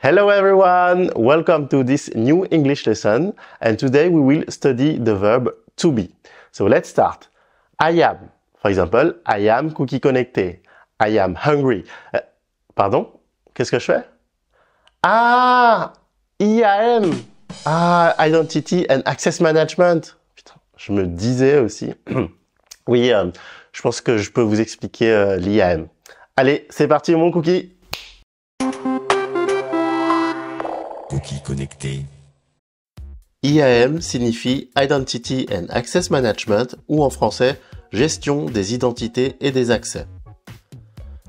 Hello everyone, welcome to this new English lesson, and today we will study the verb to be. So let's start. I am, for example, I am cookie connecté. I am hungry. Pardon? Qu'est-ce que je fais? Ah, IAM. Ah, Identity and Access Management. Putain, je me disais aussi. Oui, je pense que je peux vous expliquer l'IAM. Allez, c'est parti mon cookie. Cookie connecté. IAM signifie Identity and Access Management ou en français, gestion des identités et des accès.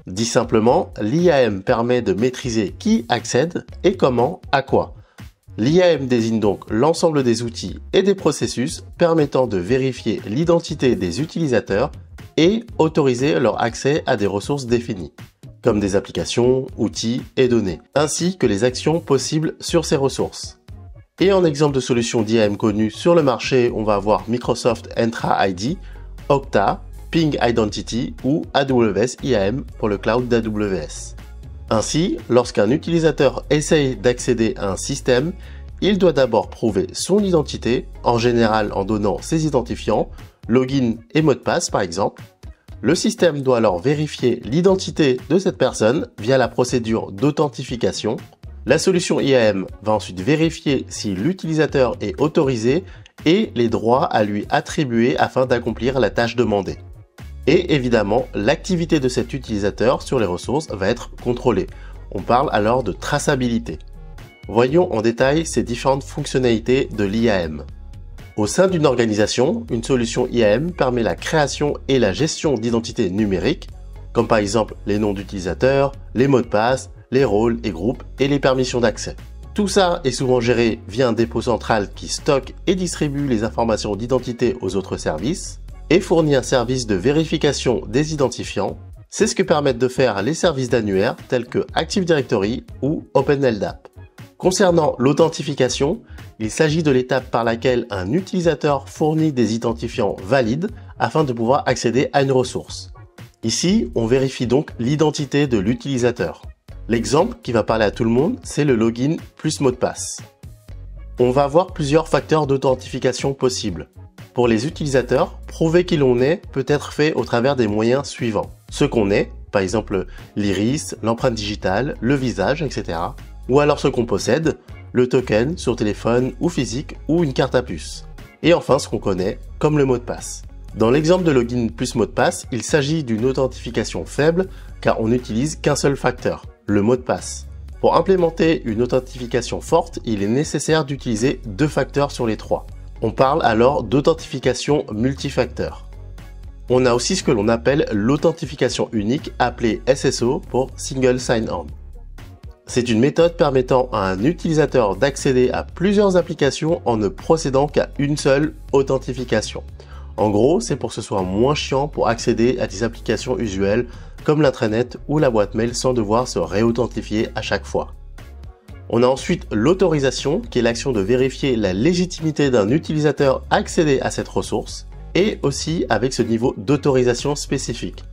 Dit simplement, l'IAM permet de maîtriser qui accède et comment à quoi. L'IAM désigne donc l'ensemble des outils et des processus permettant de vérifier l'identité des utilisateurs et autoriser leur accès à des ressources définies, comme des applications, outils et données, ainsi que les actions possibles sur ces ressources. Et en exemple de solution d'IAM connue sur le marché, on va avoir Microsoft Entra ID, Okta, Ping Identity ou AWS IAM pour le cloud d'AWS. Ainsi, lorsqu'un utilisateur essaye d'accéder à un système, il doit d'abord prouver son identité, en général en donnant ses identifiants, login et mot de passe par exemple. Le système doit alors vérifier l'identité de cette personne via la procédure d'authentification. La solution IAM va ensuite vérifier si l'utilisateur est autorisé et les droits à lui attribuer afin d'accomplir la tâche demandée. Et évidemment, l'activité de cet utilisateur sur les ressources va être contrôlée. On parle alors de traçabilité. Voyons en détail ces différentes fonctionnalités de l'IAM. Au sein d'une organisation, une solution IAM permet la création et la gestion d'identités numériques, comme par exemple les noms d'utilisateurs, les mots de passe, les rôles et groupes et les permissions d'accès. Tout ça est souvent géré via un dépôt central qui stocke et distribue les informations d'identité aux autres services et fournit un service de vérification des identifiants. C'est ce que permettent de faire les services d'annuaire tels que Active Directory ou OpenLDAP. Concernant l'authentification, il s'agit de l'étape par laquelle un utilisateur fournit des identifiants valides afin de pouvoir accéder à une ressource. Ici, on vérifie donc l'identité de l'utilisateur. L'exemple qui va parler à tout le monde, c'est le login plus mot de passe. On va avoir plusieurs facteurs d'authentification possibles. Pour les utilisateurs, prouver qui l'on est peut être fait au travers des moyens suivants. Ce qu'on est, par exemple l'iris, l'empreinte digitale, le visage, etc. Ou alors ce qu'on possède, le token sur téléphone ou physique ou une carte à puce. Et enfin ce qu'on connaît, comme le mot de passe. Dans l'exemple de login plus mot de passe, il s'agit d'une authentification faible car on n'utilise qu'un seul facteur, le mot de passe. Pour implémenter une authentification forte, il est nécessaire d'utiliser deux facteurs sur les trois. On parle alors d'authentification multifacteur. On a aussi ce que l'on appelle l'authentification unique, appelée SSO pour Single Sign-On. C'est une méthode permettant à un utilisateur d'accéder à plusieurs applications en ne procédant qu'à une seule authentification. En gros, c'est pour que ce soit moins chiant pour accéder à des applications usuelles comme l'intranet ou la boîte mail sans devoir se réauthentifier à chaque fois. On a ensuite l'autorisation qui est l'action de vérifier la légitimité d'un utilisateur à accéder à cette ressource et aussi avec ce niveau d'autorisation spécifique.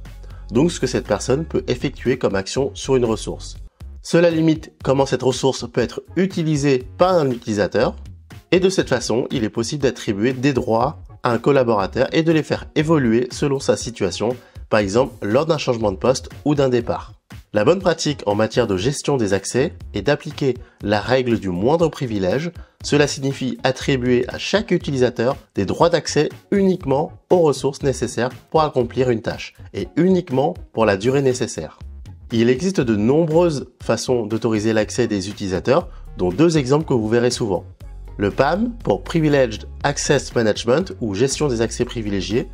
Donc ce que cette personne peut effectuer comme action sur une ressource. Cela limite comment cette ressource peut être utilisée par un utilisateur et de cette façon, il est possible d'attribuer des droits à un collaborateur et de les faire évoluer selon sa situation, par exemple lors d'un changement de poste ou d'un départ. La bonne pratique en matière de gestion des accès est d'appliquer la règle du moindre privilège. Cela signifie attribuer à chaque utilisateur des droits d'accès uniquement aux ressources nécessaires pour accomplir une tâche et uniquement pour la durée nécessaire. Il existe de nombreuses façons d'autoriser l'accès des utilisateurs, dont deux exemples que vous verrez souvent. Le PAM pour Privileged Access Management ou gestion des accès privilégiés.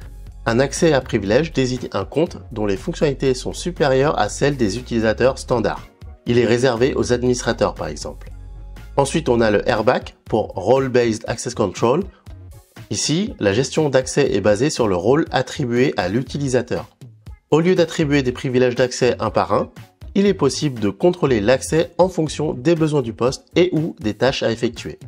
Un accès à privilège désigne un compte dont les fonctionnalités sont supérieures à celles des utilisateurs standards. Il est réservé aux administrateurs par exemple. Ensuite, on a le RBAC pour Role Based Access Control. Ici, la gestion d'accès est basée sur le rôle attribué à l'utilisateur. Au lieu d'attribuer des privilèges d'accès un par un, il est possible de contrôler l'accès en fonction des besoins du poste et ou des tâches à effectuer.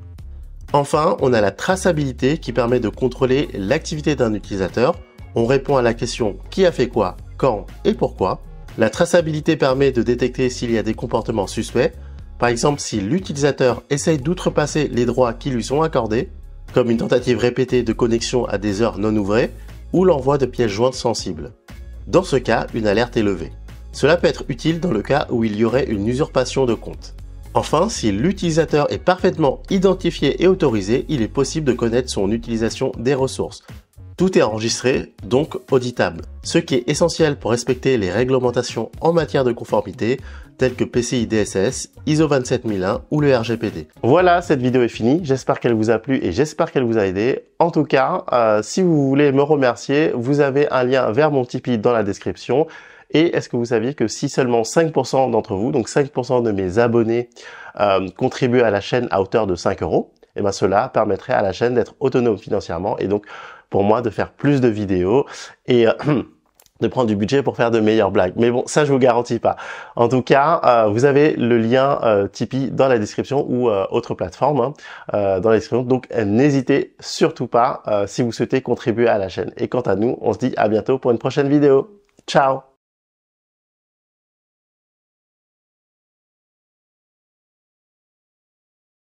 Enfin, on a la traçabilité qui permet de contrôler l'activité d'un utilisateur. On répond à la question qui a fait quoi, quand et pourquoi. La traçabilité permet de détecter s'il y a des comportements suspects. Par exemple, si l'utilisateur essaye d'outrepasser les droits qui lui sont accordés, comme une tentative répétée de connexion à des heures non ouvrées ou l'envoi de pièces jointes sensibles. Dans ce cas, une alerte est levée. Cela peut être utile dans le cas où il y aurait une usurpation de compte. Enfin, si l'utilisateur est parfaitement identifié et autorisé, il est possible de connaître son utilisation des ressources. Tout est enregistré, donc auditable, ce qui est essentiel pour respecter les réglementations en matière de conformité, telles que PCI DSS, ISO 27001 ou le RGPD. Voilà, cette vidéo est finie, j'espère qu'elle vous a plu et j'espère qu'elle vous a aidé. En tout cas, si vous voulez me remercier, vous avez un lien vers mon Tipeee dans la description. Et est-ce que vous saviez que si seulement 5% d'entre vous, donc 5% de mes abonnés, contribuent à la chaîne à hauteur de 5 €, et bien cela permettrait à la chaîne d'être autonome financièrement et donc pour moi de faire plus de vidéos et de prendre du budget pour faire de meilleures blagues. Mais bon, ça je vous garantis pas. En tout cas, vous avez le lien Tipeee dans la description ou autre plateforme dans la description. Donc n'hésitez surtout pas si vous souhaitez contribuer à la chaîne. Et quant à nous, on se dit à bientôt pour une prochaine vidéo. Ciao!